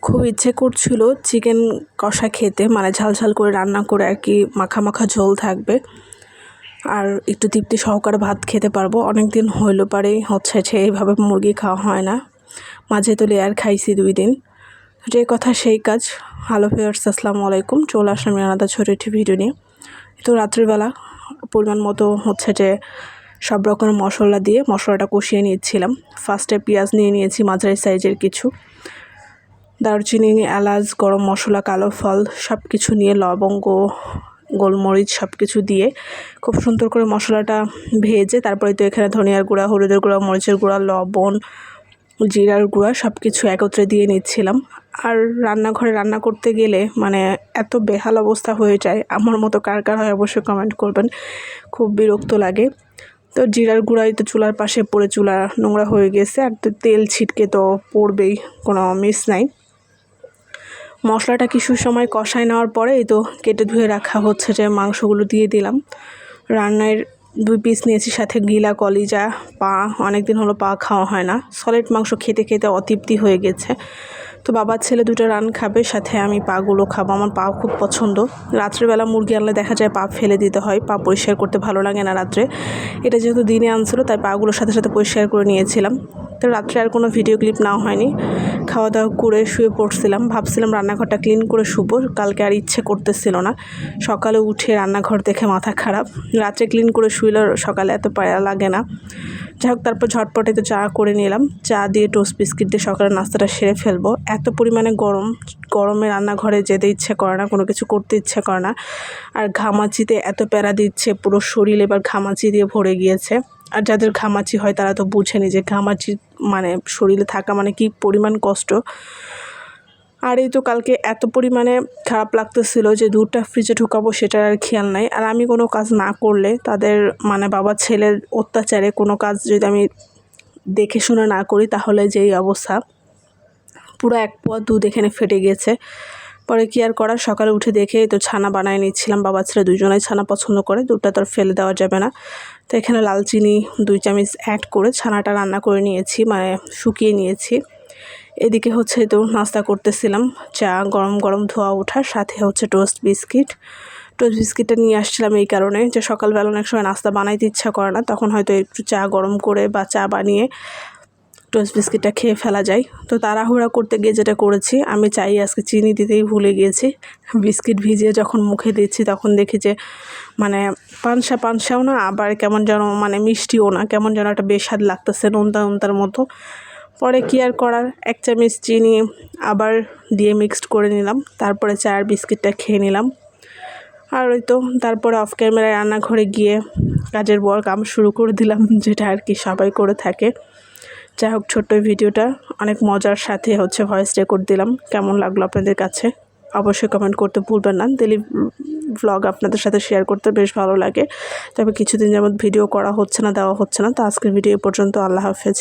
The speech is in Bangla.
খুব ইচ্ছে করছিল চিকেন কষা খেতে, মানে ঝাল ঝাল করে রান্না করে আর কি, মাখা মাখা ঝোল থাকবে আর একটু তৃপ্তি সহকারে ভাত খেতে পারবো। অনেক দিন হইল পারেই হচ্ছে এইভাবে মুরগি খাওয়া হয় না, মাঝে তো লেয়ার খাইছি 2 দিন। যে কথা সেই কাজ। হ্যালো ভিউয়ার্স, আসসালামু আলাইকুম। চলে আসলাম আলাদা ছোটো একটি ভিডিও নিয়ে। তো রাত্রিবেলা পরিমাণ মতো সব রকম মশলা দিয়ে মশলাটা কষিয়ে নিচ্ছিলাম। ফার্স্টে পেঁয়াজ নিয়ে নিয়েছি মাঝারি সাইজের কিছু, দারুচিনি, এলাচ, গরম মশলা, কালো ফল সব কিছু নিয়ে, লবঙ্গ, গোলমরিচ সব কিছু দিয়ে খুব সুন্দর করে মশলাটা ভেজে তারপরে তো এখানে ধনিয়ার গুঁড়া, হলুদের গুঁড়া, মরিচের গুঁড়া, লবণ, জিরার গুঁড়া সব কিছু একত্রে দিয়ে নিচ্ছিলাম। আর রান্নাঘরে রান্না করতে গেলে মানে এত বেহাল অবস্থা হয়ে যায়, আমার মতো কার কার হয় অবশ্যই কমেন্ট করবেন। খুব বিরক্ত লাগে। তো জিরার গুঁড়াই তো চুলার পাশে পড়ে চুলা নোংরা হয়ে গেছে, আর তো তেল ছিটকে তো পড়বেই, কোনো মিস নাই। মশলাটা কিছু সময় কষায় নেওয়ার পরে এই তো কেটে ধুয়ে রাখা মাংসগুলো দিয়ে দিলাম। রান্নার 2 পিস নিয়েছি, সাথে গিলা, কলিজা, পা। অনেক দিন হলো পা খাওয়া হয় না, সলিড মাংস খেতে খেতে অতৃপ্তি হয়ে গেছে। তো বাবার ছেলে 2টা রান খাবে, সাথে আমি পাগুলো খাবো। আমার পা খুব পছন্দ। রাত্রেবেলা মুরগি আনলে দেখা যায় পা ফেলে দিতে হয়, পা পরিষ্কার করতে ভালো লাগে না রাত্রে। এটা যেহেতু দিনে আনছিল তাই পাগুলোর সাথে সাথে পরিষ্কার করে নিয়েছিলাম। তো রাত্রে আর কোনো ভিডিও ক্লিপ নেওয়া হয়নি। খাওয়া দাওয়া করে শুয়ে পড়ছিলাম, ভাবছিলাম রান্নাঘরটা ক্লিন করে শুবো, কালকে আর ইচ্ছে করতেছিল না। সকালে উঠে রান্নাঘর দেখে মাথা খারাপ। রাত্রে ক্লিন করে শুইলে সকালে এত পায়া লাগে না। যাই হোক, তারপর ঝটপটে তো চা করে নিলাম। চা দিয়ে টোস্ট বিস্কিট দিয়ে সকালের নাস্তাটা সেরে ফেলবো। এত পরিমাণে গরমে রান্নাঘরে যেতে ইচ্ছে করে না, কোনো কিছু করতে ইচ্ছে করে না। আর ঘামাচিতে এত প্যারা দিচ্ছে, পুরো শরীর এবার ঘামাচি দিয়ে ভরে গিয়েছে। আর যাদের ঘামাচি হয় তারা তো বুঝেনি যে ঘামাচি মানে শরীরে থাকা মানে কি পরিমাণ কষ্ট। আর এই তো কালকে এত পরিমাণে খারাপ লাগতেছিল যে দুধটা ফ্রিজে ঢুকাবো সেটার আর খেয়াল নাই। আর আমি কোনো কাজ না করলে তাদের মানে বাবা ছেলের অত্যাচারে কোনো কাজ যদি আমি দেখে শুনে না করি তাহলে যেই অবস্থা, পুরো 1 পোয়া দুধ এখানে ফেটে গেছে। পরে কি আর করার, সকালে উঠে দেখে তো ছানা বানায় নিচ্ছিলাম। বাবা ছেলে 2জনেই ছানা পছন্দ করে, দুধটা তো আর ফেলে দেওয়া যাবে না। তো এখানে লাল চিনি 2 চামচ অ্যাড করে ছানাটা রান্না করে নিয়েছি, মানে শুকিয়ে নিয়েছি। এদিকে তো নাস্তা করতেছিলাম, চা গরম গরম ধোয়া ওঠার সাথে টোস্ট বিস্কিটটা নিয়ে আসছিলাম এই কারণে যে সকালবেলা অনেক সময় নাস্তা বানাইতে ইচ্ছা করে না, তখন হয়তো একটু চা গরম করে বা চা বানিয়ে টোস্ট বিস্কিটটা খেয়ে ফেলা যায়। তো তাড়াহুড়া করতে গিয়ে যেটা করেছি, আমি চাই আজকে চিনি দিতেই ভুলে গিয়েছি। বিস্কিট ভিজিয়ে যখন মুখে দিচ্ছি তখন দেখি যে মানে পানসাও না, আবার কেমন যেন মানে মিষ্টিও না, কেমন যেন একটা বেস্বাদ লাগতেছে, নোনতার মতো। পরে কি আর করার, 1 চামচ চিনি আবার দিয়ে মিক্সড করে নিলাম। তারপরে চায়ের বিস্কিটটা খেয়ে নিলাম। আর ওই তো তারপরে অফ ক্যামেরায় রান্নাঘরে গিয়ে কাজের কাম শুরু করে দিলাম, যেটা আর কি সবাই করে থাকে। যাই হোক, ছোট্ট ভিডিওটা অনেক মজার সাথে ভয়েস রেকর্ড দিলাম। কেমন লাগলো আপনাদের কাছে অবশ্যই কমেন্ট করতে ভুলবেন না। ডেইলি ভ্লগ আপনাদের সাথে শেয়ার করতে বেশ ভালো লাগে, তবে কিছুদিন যাবত ভিডিও করা হচ্ছে না, দেওয়া হচ্ছে না। তো আজকের ভিডিও পর্যন্ত। আল্লাহ হাফেজ।